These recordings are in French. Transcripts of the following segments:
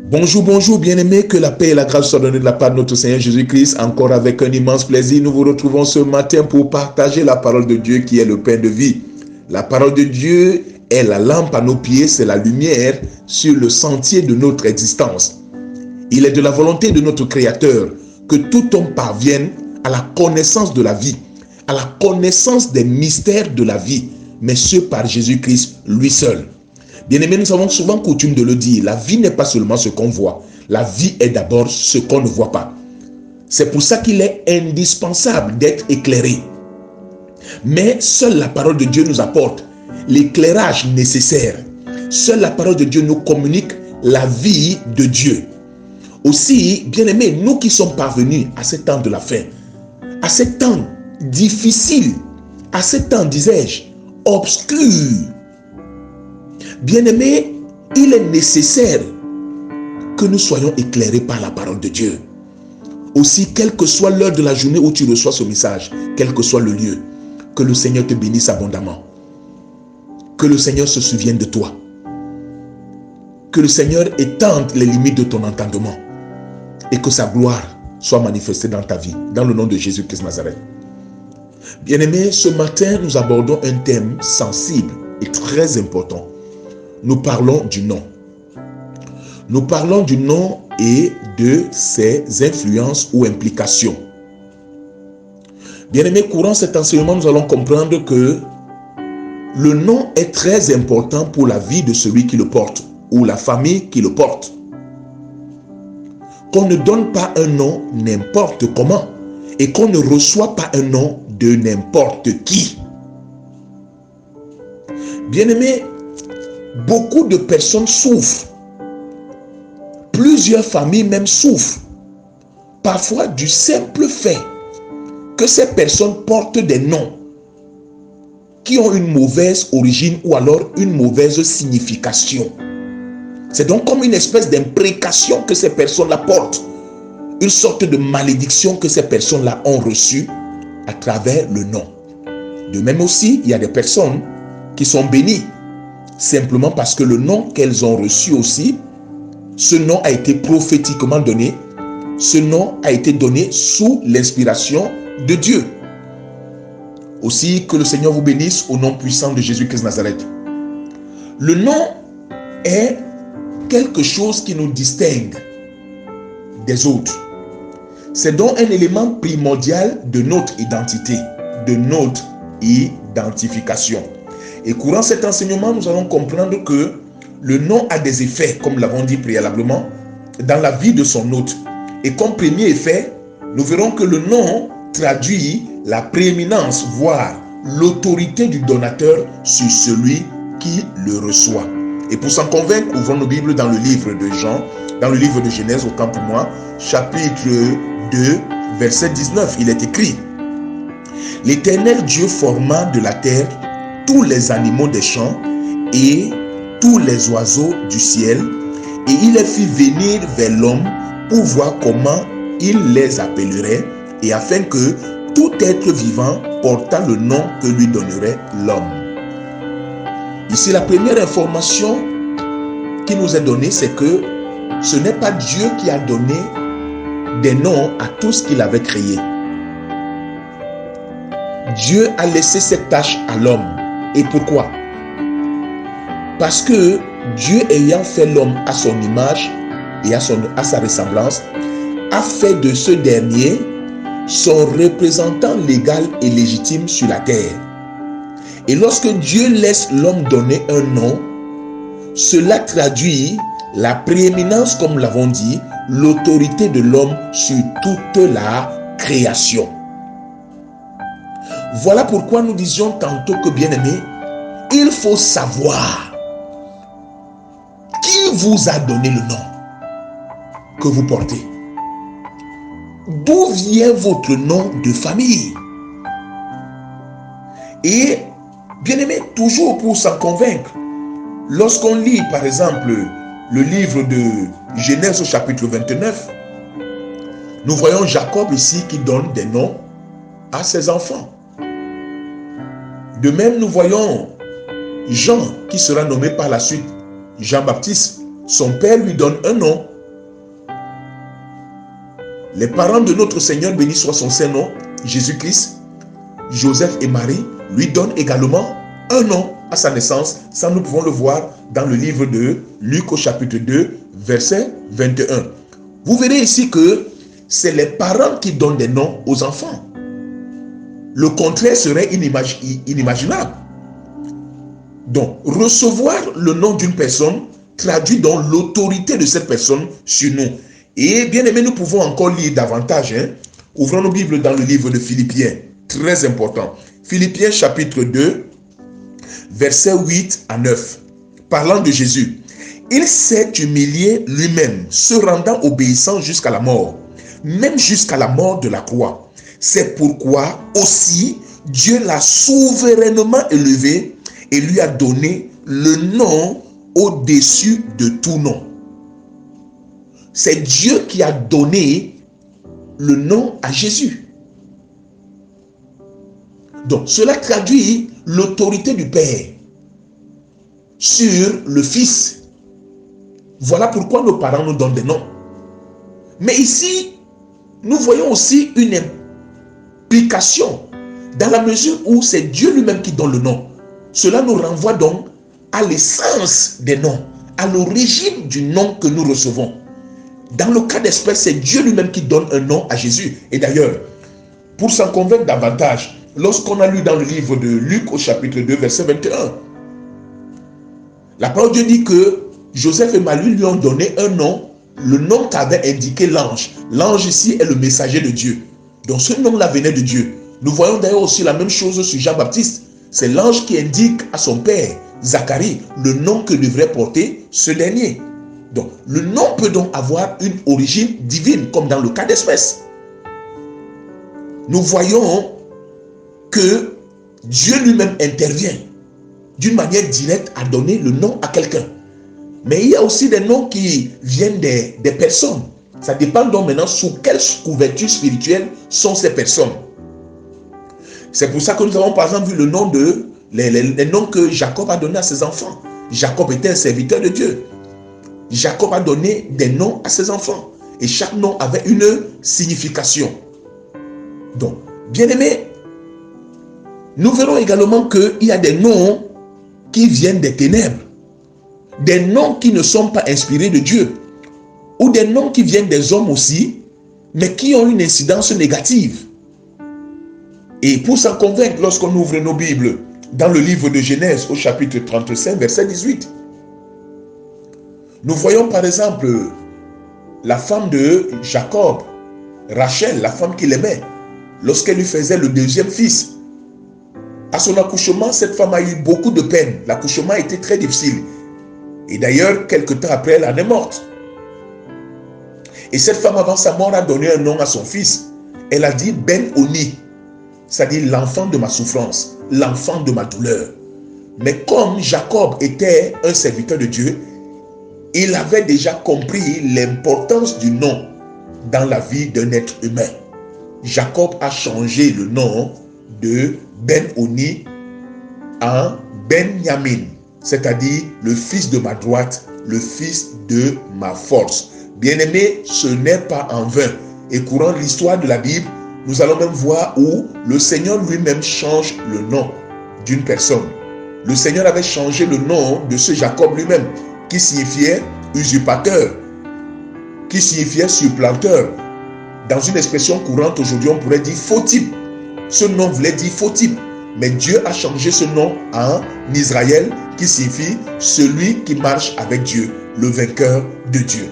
Bonjour, bonjour, bien-aimés, que la paix et la grâce soient données de la part de notre Seigneur Jésus-Christ. Encore avec un immense plaisir, nous vous retrouvons ce matin pour partager la parole de Dieu qui est le pain de vie. La parole de Dieu est la lampe à nos pieds, c'est la lumière sur le sentier de notre existence. Il est de la volonté de notre Créateur que tout homme parvienne à la connaissance de la vie, à la connaissance des mystères de la vie, mais ce par Jésus-Christ lui seul. Bien-aimés, nous avons souvent coutume de le dire, la vie n'est pas seulement ce qu'on voit, la vie est d'abord ce qu'on ne voit pas. C'est pour ça qu'il est indispensable d'être éclairé. Mais seule la parole de Dieu nous apporte l'éclairage nécessaire. Seule la parole de Dieu nous communique la vie de Dieu. Aussi, bien-aimés, nous qui sommes parvenus à ce temps de la fin, à ce temps difficile, à ce temps, disais-je, obscur, bien-aimés, il est nécessaire que nous soyons éclairés par la parole de Dieu. Aussi, quelle que soit l'heure de la journée où tu reçois ce message, quel que soit le lieu, que le Seigneur te bénisse abondamment. Que le Seigneur se souvienne de toi. Que le Seigneur étende les limites de ton entendement. Et que sa gloire soit manifestée dans ta vie. Dans le nom de Jésus-Christ Nazareth. Bien-aimés, ce matin, nous abordons un thème sensible et très important. Nous parlons du nom. Nous parlons du nom et de ses influences ou implications. Bien-aimés, courant cet enseignement, nous allons comprendre que le nom est très important pour la vie de celui qui le porte ou la famille qui le porte. Qu'on ne donne pas un nom n'importe comment et qu'on ne reçoit pas un nom de n'importe qui. Bien-aimés, beaucoup de personnes souffrent. Plusieurs familles même souffrent. Parfois du simple fait que ces personnes portent des noms qui ont une mauvaise origine ou alors une mauvaise signification. C'est donc comme une espèce d'imprécation que ces personnes-là portent. Une sorte de malédiction que ces personnes-là ont reçue à travers le nom. De même aussi, il y a des personnes qui sont bénies simplement parce que le nom qu'elles ont reçu aussi, ce nom a été prophétiquement donné. Ce nom a été donné sous l'inspiration de Dieu. Aussi, que le Seigneur vous bénisse au nom puissant de Jésus-Christ Nazareth. Le nom est quelque chose qui nous distingue des autres. C'est donc un élément primordial de notre identité, de notre identification. Et courant cet enseignement, nous allons comprendre que le nom a des effets, comme l'avons dit préalablement, dans la vie de son hôte. Et comme premier effet, nous verrons que le nom traduit la prééminence, voire l'autorité du donateur sur celui qui le reçoit. Et pour s'en convaincre, ouvrons nos Bibles dans le livre de Jean, dans le livre de Genèse, autant pour moi, chapitre 2, verset 19, il est écrit: L'Éternel Dieu forma de la terre tous les animaux des champs et tous les oiseaux du ciel, et il les fit venir vers l'homme pour voir comment il les appellerait, et afin que tout être vivant portât le nom que lui donnerait l'homme. Ici, la première information qui nous est donnée, c'est que ce n'est pas Dieu qui a donné des noms à tout ce qu'il avait créé. Dieu a laissé cette tâche à l'homme. Et pourquoi? Parce que Dieu, ayant fait l'homme à son image et à sa ressemblance, a fait de ce dernier son représentant légal et légitime sur la terre. Et lorsque Dieu laisse l'homme donner un nom, cela traduit la prééminence, comme nous l'avons dit, l'autorité de l'homme sur toute la création. Voilà pourquoi nous disions tantôt que, bien-aimés, il faut savoir qui vous a donné le nom que vous portez. D'où vient votre nom de famille? Et, bien-aimés, toujours pour s'en convaincre, lorsqu'on lit, par exemple, le livre de Genèse au chapitre 29, nous voyons Jacob ici qui donne des noms à ses enfants. De même, nous voyons Jean qui sera nommé par la suite Jean-Baptiste. Son père lui donne un nom Les parents de notre Seigneur, béni soit son Saint-Nom, Jésus-Christ, Joseph et Marie, lui donnent également un nom à sa naissance. Ça, nous pouvons le voir dans le livre de Luc au chapitre 2, verset 21. Vous verrez ici que c'est les parents qui donnent des noms aux enfants. Le contraire serait inimaginable. Donc, recevoir le nom d'une personne traduit donc l'autorité de cette personne sur nous. Et bien aimé, nous pouvons encore lire davantage. Ouvrons nos Bibles dans le livre de Philippiens. Très important. Philippiens chapitre 2, versets 8 à 9. Parlant de Jésus. Il s'est humilié lui-même, se rendant obéissant jusqu'à la mort, même jusqu'à la mort de la croix. C'est pourquoi aussi Dieu l'a souverainement élevé et lui a donné le nom au-dessus de tout nom. C'est Dieu qui a donné le nom à Jésus. Donc, cela traduit l'autorité du Père sur le Fils. Voilà pourquoi nos parents nous donnent des noms. Mais ici, nous voyons aussi une implication dans la mesure où c'est Dieu lui-même qui donne le nom. Cela nous renvoie donc à l'essence des noms, à l'origine du nom que nous recevons. Dans le cas d'espèce, c'est Dieu lui-même qui donne un nom à Jésus. Et d'ailleurs, pour s'en convaincre davantage, lorsqu'on a lu dans le livre de Luc au chapitre 2, verset 21, la parole de Dieu dit que Joseph et Marie lui ont donné un nom, le nom qu'avait indiqué l'ange. L'ange ici est le messager de Dieu. Donc ce nom-là venait de Dieu. Nous voyons d'ailleurs aussi la même chose sur Jean-Baptiste. C'est l'ange qui indique à son père, Zacharie, le nom que devrait porter ce dernier. Donc le nom peut donc avoir une origine divine, comme dans le cas d'espèce. Nous voyons que Dieu lui-même intervient d'une manière directe à donner le nom à quelqu'un. Mais il y a aussi des noms qui viennent des personnes. Ça dépend donc maintenant sous quelle couverture spirituelle sont ces personnes. C'est pour ça que nous avons par exemple vu le nom les noms que Jacob a donnés à ses enfants. Jacob était un serviteur de Dieu. Jacob a donné des noms à ses enfants. Et chaque nom avait une signification. Donc, bien aimé, nous verrons également qu'il y a des noms qui viennent des ténèbres. Des noms qui ne sont pas inspirés de Dieu. Ou des noms qui viennent des hommes aussi, mais qui ont une incidence négative. Et pour s'en convaincre, lorsqu'on ouvre nos Bibles dans le livre de Genèse au chapitre 35, verset 18, nous voyons par exemple la femme de Jacob, Rachel, la femme qu'il aimait, lorsqu'elle lui faisait le deuxième fils. À son accouchement, cette femme a eu beaucoup de peine. L'accouchement a été très difficile. Et d'ailleurs, quelque temps après, elle en est morte. Et cette femme, avant sa mort, a donné un nom à son fils. Elle a dit Ben-Oni, c'est-à-dire l'enfant de ma souffrance, l'enfant de ma douleur. Mais comme Jacob était un serviteur de Dieu, il avait déjà compris l'importance du nom dans la vie d'un être humain. Jacob a changé le nom de Ben-Oni en Benjamin, c'est-à-dire le fils de ma droite, le fils de ma force. Bien-aimé, ce n'est pas en vain. Et courant l'histoire de la Bible, nous allons même voir où le Seigneur lui-même change le nom d'une personne. Le Seigneur avait changé le nom de ce Jacob lui-même, qui signifiait usurpateur, qui signifiait supplanteur. Dans une expression courante aujourd'hui, on pourrait dire faux type. Ce nom voulait dire faux type. Mais Dieu a changé ce nom en Israël, qui signifie celui qui marche avec Dieu, le vainqueur de Dieu.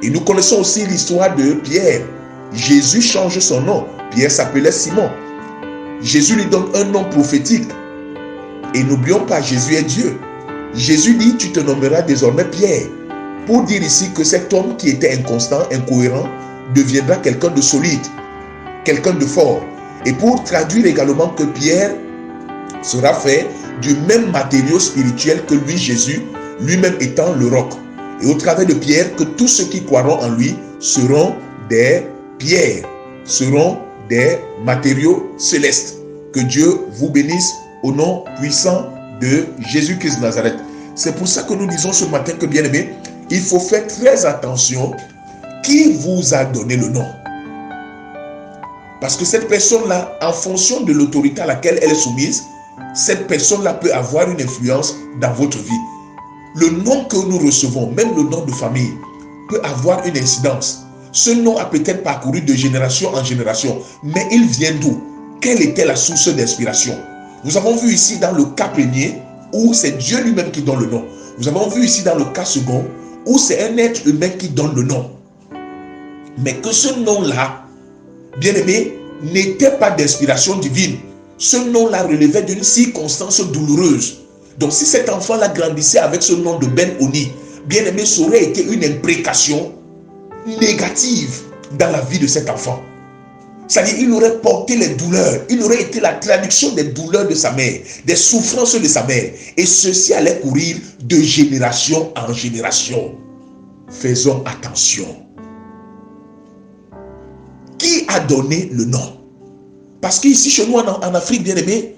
Et nous connaissons aussi l'histoire de Pierre. Jésus change son nom. Pierre s'appelait Simon. Jésus lui donne un nom prophétique. Et n'oublions pas, Jésus est Dieu. Jésus dit, tu te nommeras désormais Pierre. Pour dire ici que cet homme qui était inconstant, incohérent, deviendra quelqu'un de solide, quelqu'un de fort. Et pour traduire également que Pierre sera fait du même matériau spirituel que lui, Jésus, lui-même étant le roc. Et au travers de Pierre, que tous ceux qui croiront en lui seront des pierres, seront des matériaux célestes. Que Dieu vous bénisse au nom puissant de Jésus-Christ de Nazareth. C'est pour ça que nous disons ce matin que, bien aimé, il faut faire très attention qui vous a donné le nom. Parce que cette personne-là, en fonction de l'autorité à laquelle elle est soumise, cette personne-là peut avoir une influence dans votre vie. Le nom que nous recevons, même le nom de famille, peut avoir une incidence. Ce nom a peut-être parcouru de génération en génération, mais il vient d'où? Quelle était la source d'inspiration? Nous avons vu ici dans le cas premier, où c'est Dieu lui-même qui donne le nom. Nous avons vu ici dans le cas second, où c'est un être humain qui donne le nom. Mais que ce nom-là, bien aimé, n'était pas d'inspiration divine. Ce nom-là relevait d'une circonstance douloureuse. Donc si cet enfant-là grandissait avec ce nom de Ben-Oni, bien aimé, ça aurait été une imprécation négative dans la vie de cet enfant. C'est-à-dire, il aurait porté les douleurs, il aurait été la traduction des douleurs de sa mère, des souffrances de sa mère. Et ceci allait courir de génération en génération. Faisons attention. Qui a donné le nom? Parce qu'ici, chez nous, en Afrique, bien aimé,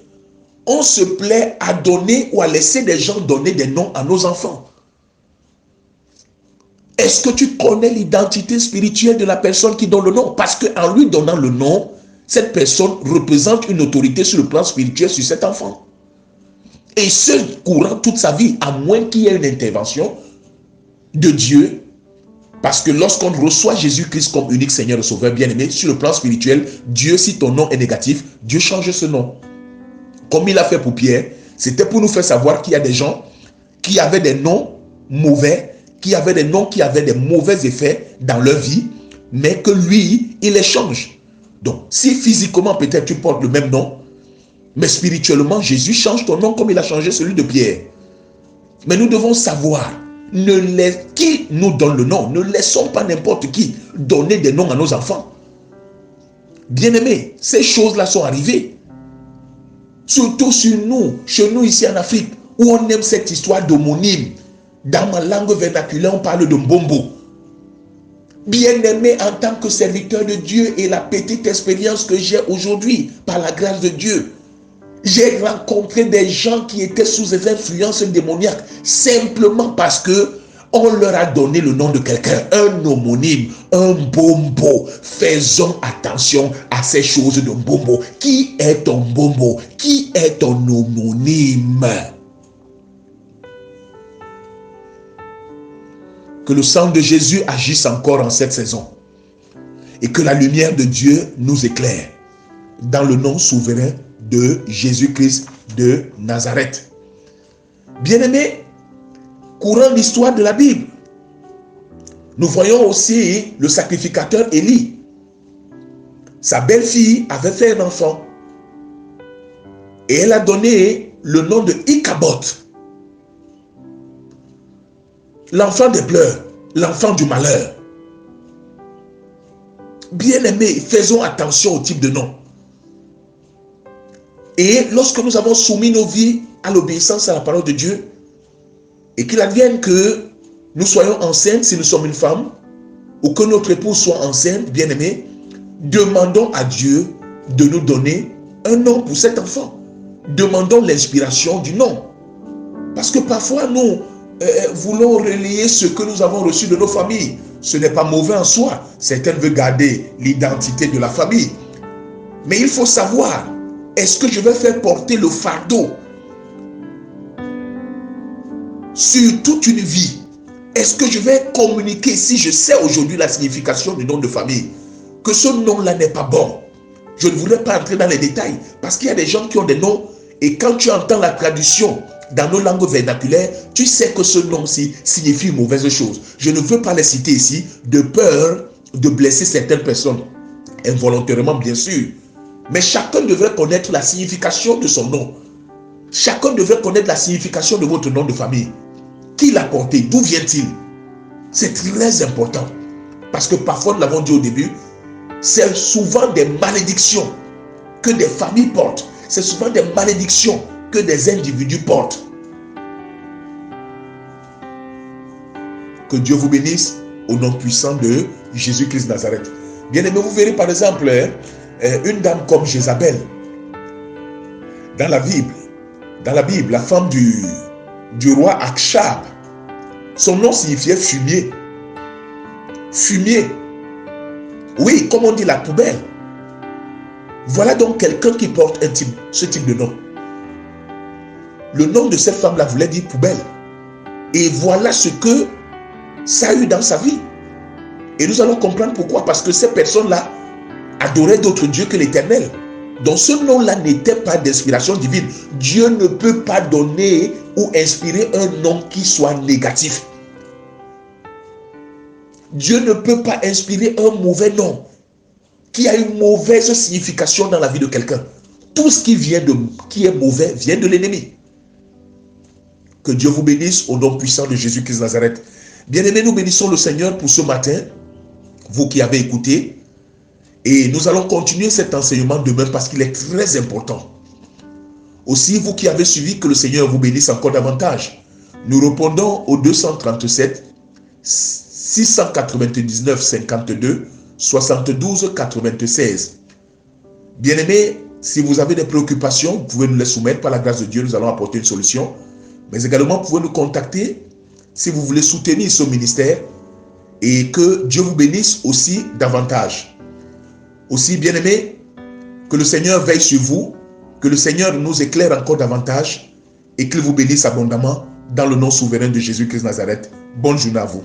on se plaît à donner ou à laisser des gens donner des noms à nos enfants. Est-ce que tu connais l'identité spirituelle de la personne qui donne le nom? Parce qu'en lui donnant le nom, cette personne représente une autorité sur le plan spirituel sur cet enfant. Et ce, courant toute sa vie, à moins qu'il y ait une intervention de Dieu. Parce que lorsqu'on reçoit Jésus-Christ comme unique Seigneur et Sauveur bien-aimé, sur le plan spirituel, Dieu, si ton nom est négatif, Dieu change ce nom. Comme il a fait pour Pierre, c'était pour nous faire savoir qu'il y a des gens qui avaient des noms mauvais, qui avaient des noms qui avaient des mauvais effets dans leur vie, mais que lui, il les change. Donc, si physiquement peut-être tu portes le même nom, mais spirituellement, Jésus change ton nom comme il a changé celui de Pierre. Mais nous devons savoir, qui nous donne le nom, ne laissons pas n'importe qui donner des noms à nos enfants. Bien-aimés, ces choses-là sont arrivées. Surtout chez nous ici en Afrique, où on aime cette histoire d'homonyme. Dans ma langue vernaculaire, on parle de Mbombo. Bien-aimé, en tant que serviteur de Dieu et la petite expérience que j'ai aujourd'hui, par la grâce de Dieu, j'ai rencontré des gens qui étaient sous des influences démoniaques, simplement parce que on leur a donné le nom de quelqu'un, un homonyme, un Mbombo. Faisons attention à ces choses de Mbombo. Qui est ton Mbombo? Qui est ton homonyme? Que le sang de Jésus agisse encore en cette saison. Et que la lumière de Dieu nous éclaire. Dans le nom souverain de Jésus-Christ de Nazareth. Bien-aimés, courant l'histoire de la Bible, nous voyons aussi le sacrificateur Élie. Sa belle-fille avait fait un enfant. Et elle a donné le nom de Ichabod. L'enfant des pleurs, l'enfant du malheur. Bien-aimés, faisons attention au type de nom. Et lorsque nous avons soumis nos vies à l'obéissance à la parole de Dieu, et qu'il advienne que nous soyons enceintes si nous sommes une femme, ou que notre épouse soit enceinte, bien-aimée, demandons à Dieu de nous donner un nom pour cet enfant. Demandons l'inspiration du nom. Parce que parfois nous voulons relayer ce que nous avons reçu de nos familles. Ce n'est pas mauvais en soi. Certains veulent garder l'identité de la famille. Mais il faut savoir, est-ce que je vais faire porter le fardeau sur toute une vie? Est-ce que je vais communiquer, si je sais aujourd'hui la signification du nom de famille, que ce nom-là n'est pas bon? Je ne voudrais pas entrer dans les détails, parce qu'il y a des gens qui ont des noms, et quand tu entends la traduction dans nos langues vernaculaires, tu sais que ce nom-ci signifie une mauvaise chose. Je ne veux pas les citer ici, de peur de blesser certaines personnes, involontairement bien sûr. Mais chacun devrait connaître la signification de son nom. Chacun devrait connaître la signification de votre nom de famille. Qui l'a porté? D'où vient-il? C'est très important. Parce que parfois, nous l'avons dit au début, c'est souvent des malédictions que des familles portent. C'est souvent des malédictions que des individus portent. Que Dieu vous bénisse au nom puissant de Jésus-Christ de Nazareth. Bien aimé, vous verrez par exemple une dame comme Jézabel. Dans la Bible, la femme du roi Akshab, son nom signifiait fumier. Fumier. Oui, comme on dit la poubelle. Voilà donc quelqu'un qui porte ce type de nom. Le nom de cette femme-là voulait dire poubelle. Et voilà ce que ça a eu dans sa vie. Et nous allons comprendre pourquoi. Parce que ces personnes-là adoraient d'autres dieux que l'Éternel. Donc ce nom-là n'était pas d'inspiration divine. Dieu ne peut pas donner ou inspirer un nom qui soit négatif. Dieu ne peut pas inspirer un mauvais nom qui a une mauvaise signification dans la vie de quelqu'un. Tout ce qui est mauvais vient de l'ennemi. Que Dieu vous bénisse au nom puissant de Jésus-Christ de Nazareth. Bien-aimés, nous bénissons le Seigneur pour ce matin, vous qui avez écouté. Et nous allons continuer cet enseignement demain parce qu'il est très important. Aussi, vous qui avez suivi, que le Seigneur vous bénisse encore davantage. Nous répondons au 237 699 52 72 96. Bien-aimés, si vous avez des préoccupations, vous pouvez nous les soumettre. Par la grâce de Dieu, nous allons apporter une solution. Mais également, vous pouvez nous contacter si vous voulez soutenir ce ministère et que Dieu vous bénisse aussi davantage. Aussi, bien-aimés, que le Seigneur veille sur vous, que le Seigneur nous éclaire encore davantage et qu'il vous bénisse abondamment dans le nom souverain de Jésus-Christ de Nazareth. Bonne journée à vous.